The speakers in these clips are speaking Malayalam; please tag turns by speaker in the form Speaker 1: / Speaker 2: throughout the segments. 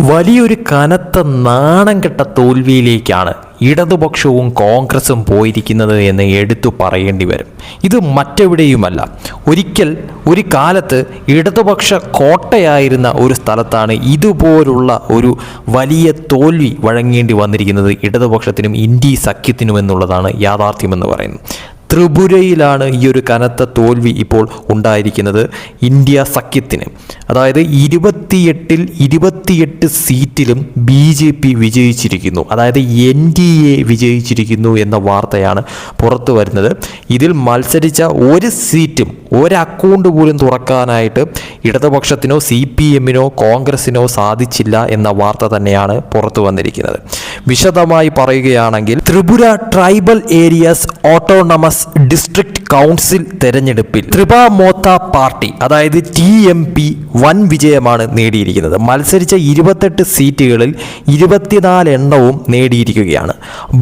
Speaker 1: വലിയൊരു കനത്ത നാണം കെട്ട തോൽവിയിലേക്കാണ് ഇടതുപക്ഷവും കോൺഗ്രസും പോയിരിക്കുന്നത് എന്ന് എടുത്തു പറയേണ്ടി വരും. ഇത് മറ്റെവിടെയുമല്ല, ഒരിക്കൽ ഒരു കാലത്ത് ഇടതുപക്ഷ കോട്ടയായിരുന്ന ഒരു സ്ഥലത്താണ് ഇതുപോലുള്ള ഒരു വലിയ തോൽവി വഴങ്ങേണ്ടി വന്നിരിക്കുന്നത് ഇടതുപക്ഷത്തിനും ഇന്ത്യ സഖ്യത്തിനും എന്നുള്ളതാണ് യാഥാർത്ഥ്യമെന്ന് പറയുന്നത്. ത്രിപുരയിലാണ് ഈ ഒരു കനത്ത തോൽവി ഇപ്പോൾ ഉണ്ടായിരിക്കുന്നത് ഇന്ത്യ സഖ്യത്തിന്. അതായത് 28 സീറ്റിലും BJP വിജയിച്ചിരിക്കുന്നു, അതായത് NDA വിജയിച്ചിരിക്കുന്നു എന്ന വാർത്തയാണ് പുറത്തു വരുന്നത്. ഇതിൽ മത്സരിച്ച ഒരു സീറ്റും ഒരു അക്കൗണ്ട് പോലും തുറക്കാനായിട്ട് ഇടതുപക്ഷത്തിനോ CPM-നോ കോൺഗ്രസിനോ സാധിച്ചില്ല എന്ന വാർത്ത തന്നെയാണ് പുറത്തു വന്നിരിക്കുന്നത്. വിശദമായി പറയുകയാണെങ്കിൽ Tripura tribal areas autonomous district council തെരഞ്ഞെടുപ്പിൽ ത്രിപുര പാർട്ടി അതായത് TMP വൻ വിജയമാണ് നേടിയിരിക്കുന്നത്. മത്സരിച്ച 28 സീറ്റുകളിൽ 24 എണ്ണവും നേടിയിരിക്കുകയാണ്.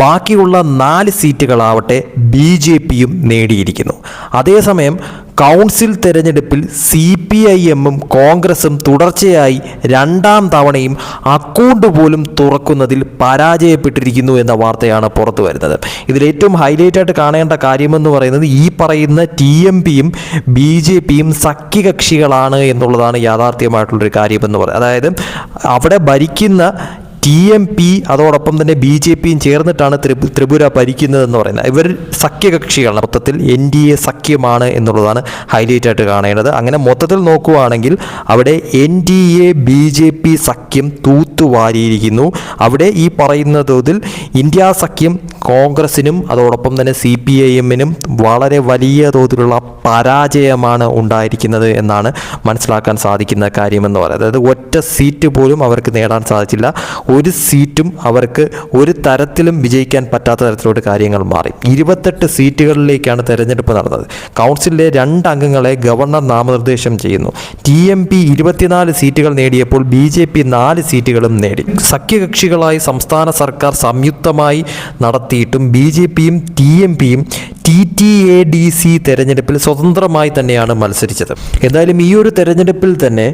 Speaker 1: ബാക്കിയുള്ള 4 സീറ്റുകളാവട്ടെ BJPയും നേടിയിരിക്കുന്നു. അതേസമയം കൗൺസിൽ തെരഞ്ഞെടുപ്പിൽ CPIM-ഉം കോൺഗ്രസും തുടർച്ചയായി 2ാം തവണയും അക്കൗണ്ട് പോലും തുറക്കുന്നതിൽ പരാജയപ്പെട്ടിരിക്കുന്നു എന്ന വാർത്തയാണ് പുറത്തു വരുന്നത്. ഇതിൽ ഏറ്റവും ഹൈലൈറ്റ് ആയിട്ട് കാണേണ്ട കാര്യമെന്ന് പറയുന്നത് ഈ പറയുന്ന TMPയും BJPയും സഖ്യകക്ഷികളാണ് എന്നുള്ളതാണ് യാഥാർത്ഥ്യമായിട്ടുള്ളൊരു കാര്യമെന്ന് പറയുന്നത്. അതായത് അവിടെ ഭരിക്കുന്ന TMP അതോടൊപ്പം തന്നെ BJPയും ചേർന്നിട്ടാണ് ത്രിപുര ഭരിക്കുന്നതെന്ന് പറയുന്നത്. ഇവർ സഖ്യകക്ഷികളാണ്, മൊത്തത്തിൽ NDA സഖ്യമാണ് എന്നുള്ളതാണ് ഹൈലൈറ്റ് ആയിട്ട് കാണേണ്ടത്. അങ്ങനെ മൊത്തത്തിൽ നോക്കുകയാണെങ്കിൽ അവിടെ NDA BJP സഖ്യം തൂത്തുവാരിയിരിക്കുന്നു. അവിടെ ഈ പറയുന്ന തോതിൽ ഇന്ത്യ സഖ്യം കോൺഗ്രസിനും അതോടൊപ്പം തന്നെ CPIM-നും വളരെ വലിയ തോതിലുള്ള പരാജയമാണ് ഉണ്ടായിരിക്കുന്നത് എന്നാണ് മനസ്സിലാക്കാൻ സാധിക്കുന്ന കാര്യമെന്ന് പറയുന്നത്. അതായത് ഒറ്റ സീറ്റ് പോലും അവർക്ക് നേടാൻ സാധിച്ചില്ല. ഒരു സീറ്റും അവർക്ക് ഒരു തരത്തിലും വിജയിക്കാൻ പറ്റാത്ത തരത്തിലോട്ട് കാര്യങ്ങൾ മാറി. 28 സീറ്റുകളിലേക്കാണ് തെരഞ്ഞെടുപ്പ് നടന്നത്. കൗൺസിലിലെ 2 അംഗങ്ങളെ ഗവർണർ നാമനിർദ്ദേശം ചെയ്യുന്നു. TMP 24 സീറ്റുകൾ നേടിയപ്പോൾ BJP 4 സീറ്റുകളും നേടി. സഖ്യകക്ഷികളായി സംസ്ഥാന സർക്കാർ സംയുക്തമായി നടത്തിയിട്ടും BJPയും TMPയും TTADC തെരഞ്ഞെടുപ്പിൽ സ്വതന്ത്രമായി തന്നെയാണ് മത്സരിച്ചത്. എന്തായാലും ഈ ഒരു തെരഞ്ഞെടുപ്പിൽ തന്നെ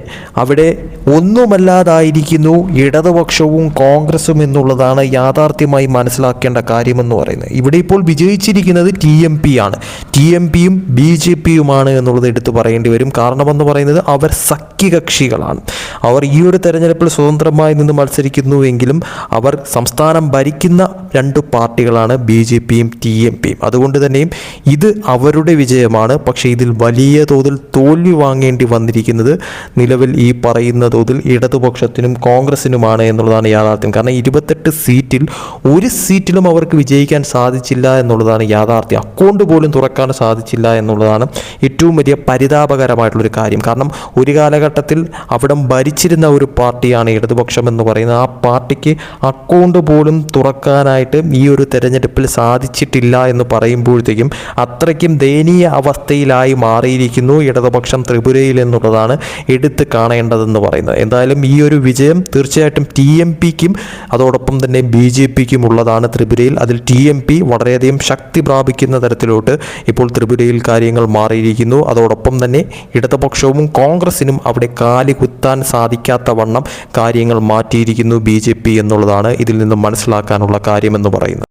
Speaker 1: അവിടെ ഒന്നുമല്ലാതായിരിക്കുന്നു ഇടതുപക്ഷവും കോൺഗ്രസും എന്നുള്ളതാണ് യാഥാർത്ഥ്യമായി മനസ്സിലാക്കേണ്ട കാര്യമെന്ന് പറയുന്നത്. ഇവിടെ ഇപ്പോൾ വിജയിച്ചിരിക്കുന്നത് TMP ആണ്. TMPയും BJPയുമാണ് എന്നുള്ളത് എടുത്തു പറയേണ്ടി വരും. കാരണമെന്ന് പറയുന്നത് അവർ സഖ്യകക്ഷികളാണ്. അവർ ഈ ഒരു തെരഞ്ഞെടുപ്പിൽ സ്വതന്ത്രമായി നിന്ന് മത്സരിക്കുന്നുവെങ്കിലും അവർ സംസ്ഥാനം ഭരിക്കുന്ന 2 പാർട്ടികളാണ് BJPയും TMPയും. അതുകൊണ്ട് തന്നെയും ഇത് അവരുടെ വിജയമാണ്. പക്ഷേ ഇതിൽ വലിയ തോതിൽ തോൽവി വാങ്ങേണ്ടി വന്നിരിക്കുന്നത് നിലവിൽ ഈ പറയുന്ന തോതിൽ ഇടതുപക്ഷത്തിനും കോൺഗ്രസിനുമാണ് എന്നുള്ളതാണ് യാഥാർത്ഥ്യം. കാരണം 28 സീറ്റിൽ ഒരു സീറ്റിലും അവർക്ക് വിജയിക്കാൻ സാധിച്ചില്ല എന്നുള്ളതാണ് യാഥാർത്ഥ്യം. അക്കൗണ്ട് പോലും തുറക്കാൻ സാധിച്ചില്ല എന്നുള്ളതാണ് ഏറ്റവും വലിയ പരിതാപകരമായിട്ടുള്ളൊരു കാര്യം. കാരണം ഒരു കാലഘട്ടത്തിൽ അവിടെ ഭരിച്ചിരുന്ന ഒരു പാർട്ടിയാണ് ഇടതുപക്ഷം എന്ന് പറയുന്നത്. ആ പാർട്ടിക്ക് അക്കൗണ്ട് പോലും തുറക്കാനായിട്ട് ഈ ഒരു തെരഞ്ഞെടുപ്പിൽ സാധിച്ചിട്ടില്ല എന്ന് പറയുമ്പോഴത്തേക്കും അത്രയ്ക്കും ദയനീയ അവസ്ഥയിലായി മാറിയിരിക്കുന്നു ഇടതുപക്ഷം ത്രിപുരയിൽ എന്നുള്ളതാണ് എടുത്ത് കാണേണ്ടതെന്ന് പറയുന്നത്. എന്തായാലും ഈ ഒരു വിജയം തീർച്ചയായിട്ടും TMPക്കും അതോടൊപ്പം തന്നെ BJPക്കും ഉള്ളതാണ് ത്രിപുരയിൽ. അതിൽ TMP വളരെയധികം ശക്തി പ്രാപിക്കുന്ന തരത്തിലോട്ട് ഇപ്പോൾ ത്രിപുരയിൽ കാര്യങ്ങൾ മാറിയിരിക്കുന്നു. അതോടൊപ്പം തന്നെ ഇടതുപക്ഷവും കോൺഗ്രസിനും അവിടെ കാലി കുത്താൻ സാധിക്കാത്ത വണ്ണം കാര്യങ്ങൾ മാറ്റിയിരിക്കുന്നു BJP എന്നുള്ളതാണ് ഇതിൽ നിന്നും മനസ്സിലാക്കാനുള്ള കാര്യമെന്ന് പറയുന്നത്.